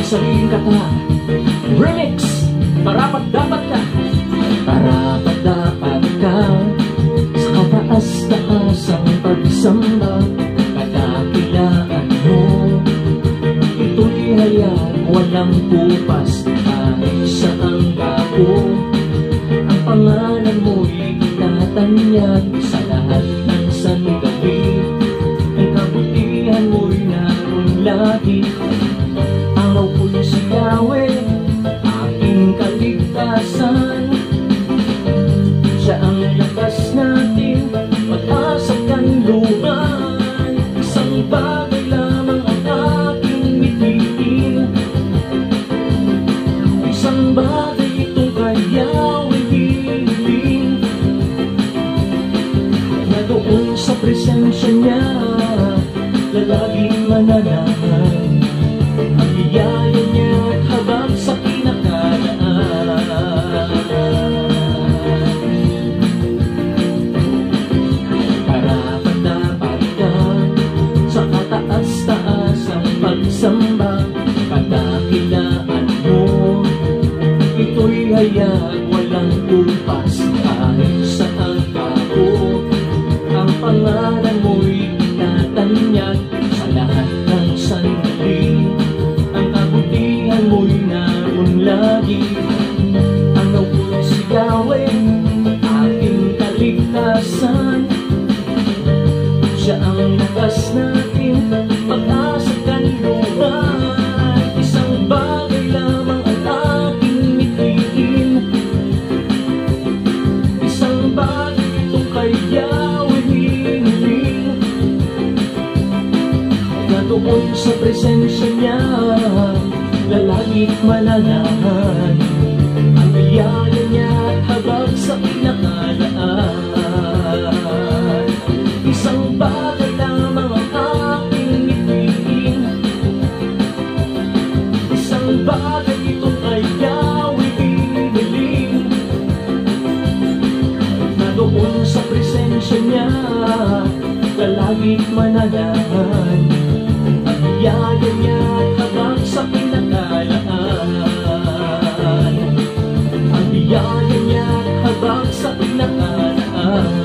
sariling kata. Remix, karapat-dapat ka. Karapat-dapat ka sa kataas-taasang pagsamba. Kadakilaan mo, ito'y hayag walang kupas. Kahit saang kako, ang pangalan mo'y itatanyag sa lahat ng sandali. Ang kabutihan mo'y naroon lagi. Araw ko'y si Yahweh, aking kaligtasan. Siya ang lakas natin, pag-asa kanluran. Isang bagay lamang ang aking mithiin. Isang bagay itong kaya hihiling, na doon sa presensya niya lalaging mananahan. Ang biyaya niya at habang sa kinakalaan. Karapat-dapat ka sa kataas-taasang pagsamba. Kadakilaan mo, ito'y hayag walang kupas. Kahit saan kako, ang pangalan mo'y itatanyag sa lahat ng sandali. Ang kabutihan mo'y naroon lagi. Ano ko'y si Yahweh, aking kaligtasan. Siya ang lakas natin, pag-asa kanluran. Isang bagay lamang ang aking mithiin. Isang bagay itong kay Yahweh hinihiling, na doon sa presensya niya lalaging mananahan. Ang biyaya niya at habang sa kinakalaan. Isang bagay lamang ang aking mithiin. Isang bagay itong kay Yahweh hinihiling, na doon sa presensya niya lalaging mananahan. Ang biyaya niya at habang sa kinakalaan. Ang biyaya niya at habang sa kinakalaan.